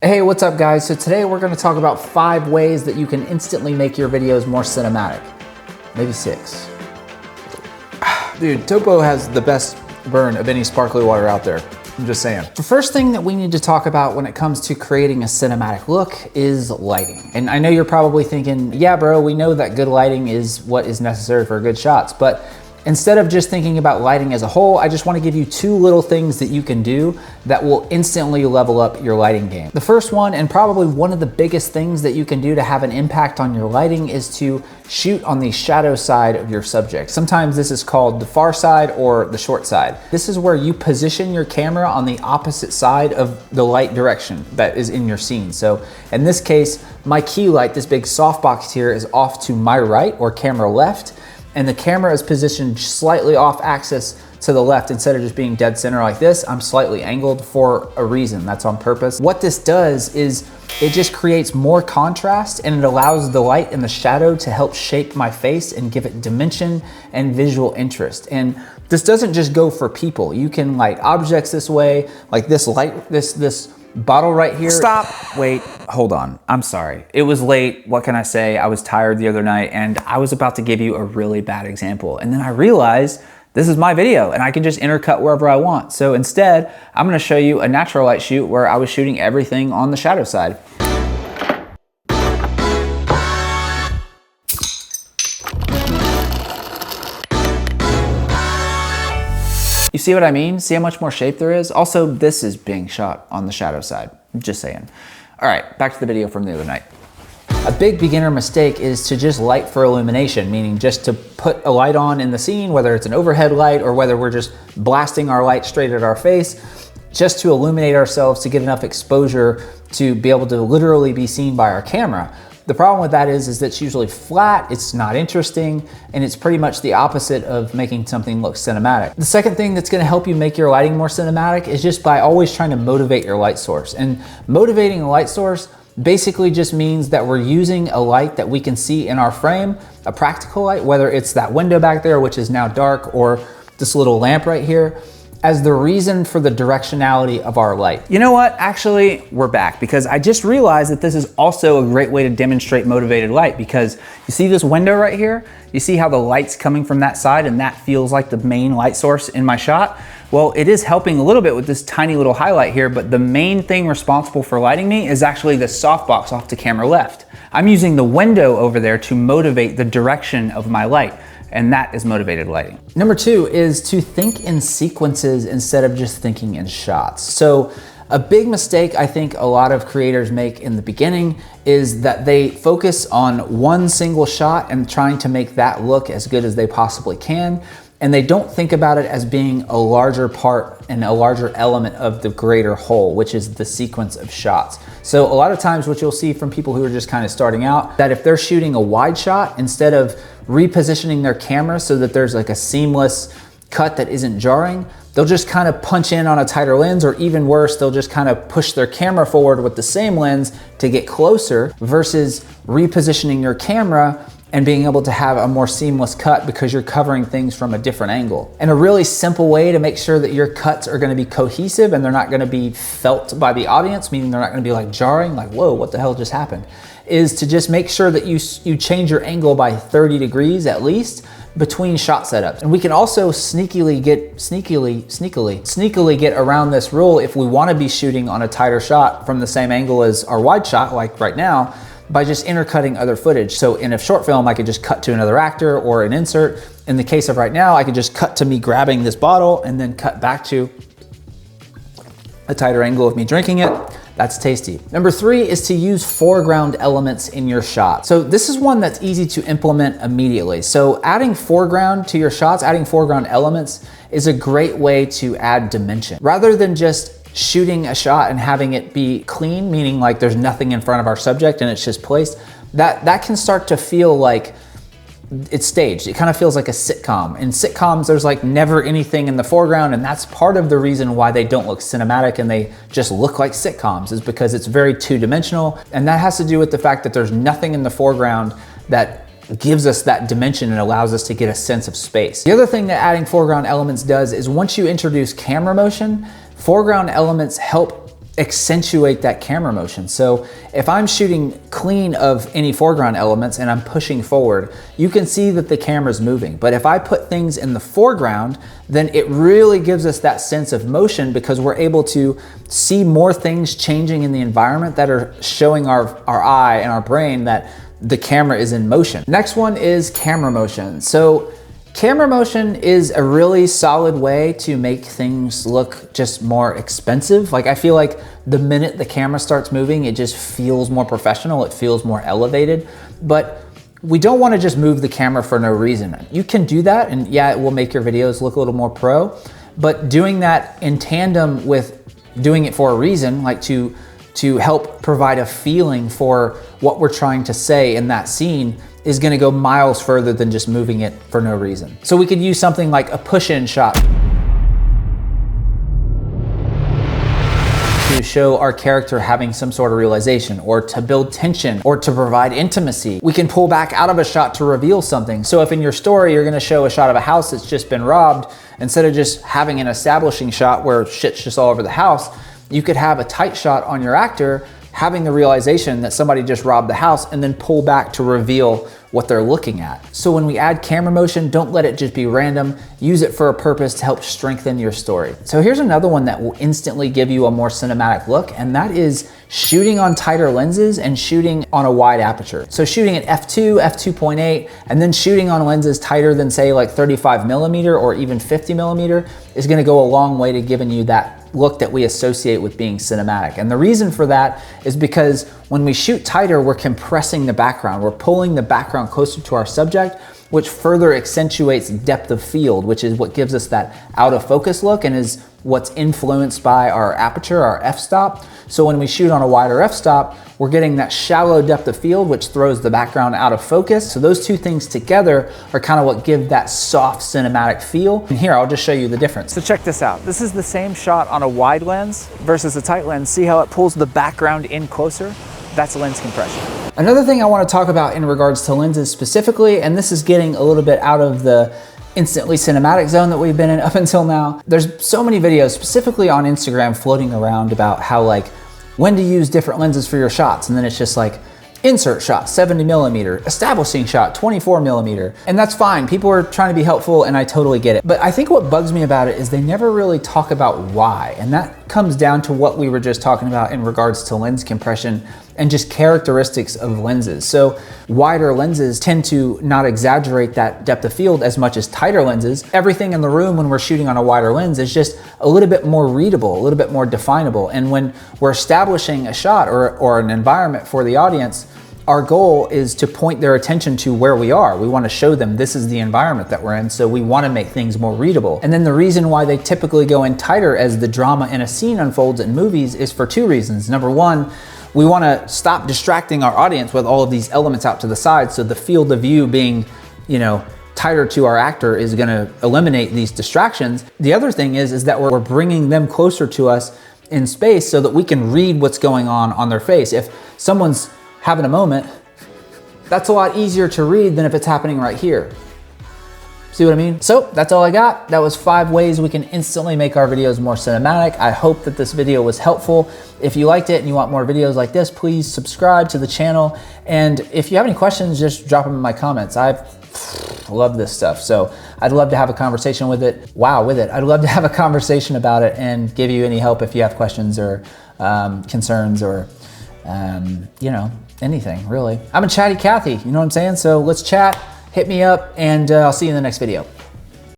Hey, what's up guys? So today we're going to talk about 5 ways that you can instantly make your videos more cinematic. Maybe 6. Dude, Topo has the best burn of any sparkly water out there. I'm just saying. The first thing that we need to talk about when it comes to creating a cinematic look is lighting. And I know you're probably thinking, yeah bro, we know that good lighting is what is necessary for good shots, but instead of just thinking about lighting as a whole, I just want to give you 2 little things that you can do that will instantly level up your lighting game. The first one, and probably one of the biggest things that you can do to have an impact on your lighting, is to shoot on the shadow side of your subject. Sometimes this is called the far side or the short side. This is where you position your camera on the opposite side of the light direction that is in your scene. So in this case, my key light, this big softbox here, is off to my right or camera left, and the camera is positioned slightly off axis to the left. Instead of just being dead center like this, I'm slightly angled for a reason. That's on purpose. What this does is it just creates more contrast, and it allows the light and the shadow to help shape my face and give it dimension and visual interest. And this doesn't just go for people. You can light objects this way, like this light, this bottle right here. Stop, wait, hold on. I'm sorry. It was late, what can I say? I was tired the other night and I was about to give you a really bad example. And then I realized this is my video and I can just intercut wherever I want. So instead, I'm gonna show you a natural light shoot where I was shooting everything on the shadow side. You see what I mean? See how much more shape there is? Also, this is being shot on the shadow side. I'm just saying. All right, back to the video from the other night. A big beginner mistake is to just light for illumination, meaning just to put a light on in the scene, whether it's an overhead light or whether we're just blasting our light straight at our face, just to illuminate ourselves to get enough exposure to be able to literally be seen by our camera. The problem with that is that it's usually flat, it's not interesting, and it's pretty much the opposite of making something look cinematic. The second thing that's gonna help you make your lighting more cinematic is just by always trying to motivate your light source. And motivating a light source basically just means that we're using a light that we can see in our frame, a practical light, whether it's that window back there, which is now dark, or this little lamp right here, as the reason for the directionality of our light. You know what? Actually, we're back because I just realized that this is also a great way to demonstrate motivated light, because you see this window right here? You see how the light's coming from that side and that feels like the main light source in my shot? Well, it is helping a little bit with this tiny little highlight here, but the main thing responsible for lighting me is actually the softbox off to camera left. I'm using the window over there to motivate the direction of my light, and that is motivated lighting. Number 2 is to think in sequences instead of just thinking in shots. So a big mistake I think a lot of creators make in the beginning is that they focus on one single shot and trying to make that look as good as they possibly can. And they don't think about it as being a larger part and a larger element of the greater whole, which is the sequence of shots. So a lot of times what you'll see from people who are just kind of starting out, that if they're shooting a wide shot, instead of repositioning their camera so that there's like a seamless cut that isn't jarring, they'll just kind of punch in on a tighter lens, or even worse, they'll just kind of push their camera forward with the same lens to get closer, versus repositioning your camera and being able to have a more seamless cut because you're covering things from a different angle. And a really simple way to make sure that your cuts are gonna be cohesive and they're not gonna be felt by the audience, meaning they're not gonna be like jarring, like, whoa, what the hell just happened, is to just make sure that you change your angle by 30 degrees at least between shot setups. And we can also sneakily get around this rule if we wanna be shooting on a tighter shot from the same angle as our wide shot, like right now, by just intercutting other footage. So in a short film, I could just cut to another actor or an insert. In the case of right now, I could just cut to me grabbing this bottle and then cut back to a tighter angle of me drinking it. That's tasty. Number 3 is to use foreground elements in your shot. So this is one that's easy to implement immediately. So adding foreground to your shots, adding foreground elements, is a great way to add dimension. Rather than just shooting a shot and having it be clean, meaning like there's nothing in front of our subject and it's just placed, that can start to feel like it's staged. It kind of feels like a sitcom. In sitcoms, there's like never anything in the foreground, and that's part of the reason why they don't look cinematic and they just look like sitcoms, is because it's very two-dimensional, and that has to do with the fact that there's nothing in the foreground that gives us that dimension and allows us to get a sense of space. The other thing that adding foreground elements does is once you introduce camera motion, foreground elements help accentuate that camera motion. So if I'm shooting clean of any foreground elements and I'm pushing forward, you can see that the camera's moving. But if I put things in the foreground, then it really gives us that sense of motion because we're able to see more things changing in the environment that are showing our eye and our brain that the camera is in motion. Next one is camera motion. So camera motion is a really solid way to make things look just more expensive. Like I feel like the minute the camera starts moving, it just feels more professional, it feels more elevated. But we don't want to just move the camera for no reason. You can do that and yeah, it will make your videos look a little more pro, but doing that in tandem with doing it for a reason, like to help provide a feeling for what we're trying to say in that scene is gonna go miles further than just moving it for no reason. So we could use something like a push-in shot to show our character having some sort of realization, or to build tension, or to provide intimacy. We can pull back out of a shot to reveal something. So if in your story you're gonna show a shot of a house that's just been robbed, instead of just having an establishing shot where shit's just all over the house, you could have a tight shot on your actor having the realization that somebody just robbed the house and then pull back to reveal what they're looking at. So when we add camera motion, don't let it just be random. Use it for a purpose to help strengthen your story. So here's another one that will instantly give you a more cinematic look, and that is shooting on tighter lenses and shooting on a wide aperture. So shooting at f2, f2.8, and then shooting on lenses tighter than say like 35mm or even 50mm is gonna go a long way to giving you that look that we associate with being cinematic. And the reason for that is because when we shoot tighter, we're compressing the background. We're pulling the background closer to our subject, which further accentuates depth of field, which is what gives us that out of focus look and is what's influenced by our aperture, our f-stop. So when we shoot on a wider f-stop, we're getting that shallow depth of field, which throws the background out of focus. So those two things together are kind of what give that soft cinematic feel. And here, I'll just show you the difference. So check this out. This is the same shot on a wide lens versus a tight lens. See how it pulls the background in closer? That's lens compression. Another thing I want to talk about in regards to lenses specifically, and this is getting a little bit out of the instantly cinematic zone that we've been in up until now. There's so many videos specifically on Instagram floating around about how like when to use different lenses for your shots. And then it's just like insert shot 70mm, establishing shot 24mm. And that's fine. People are trying to be helpful and I totally get it. But I think what bugs me about it is they never really talk about why. And that comes down to what we were just talking about in regards to lens compression and just characteristics of lenses. So wider lenses tend to not exaggerate that depth of field as much as tighter lenses. Everything in the room when we're shooting on a wider lens is just a little bit more readable, a little bit more definable. And when we're establishing a shot or an environment for the audience, our goal is to point their attention to where we are. We want to show them this is the environment that we're in, so we want to make things more readable. And then the reason why they typically go in tighter as the drama in a scene unfolds in movies is for two reasons. Number one, we want to stop distracting our audience with all of these elements out to the side, so the field of view being, tighter to our actor is going to eliminate these distractions. The other thing is that we're bringing them closer to us in space so that we can read what's going on their face. If someone's having a moment, that's a lot easier to read than if it's happening right here. See what I mean? So that's all I got. That was 5 ways we can instantly make our videos more cinematic. I hope that this video was helpful. If you liked it and you want more videos like this, please subscribe to the channel. And if you have any questions, just drop them in my comments. I love this stuff. So I'd love to have a conversation with it. I'd love to have a conversation about it and give you any help if you have questions or concerns or anything really. I'm a chatty Cathy, you know what I'm saying? So let's chat, hit me up, and I'll see you in the next video.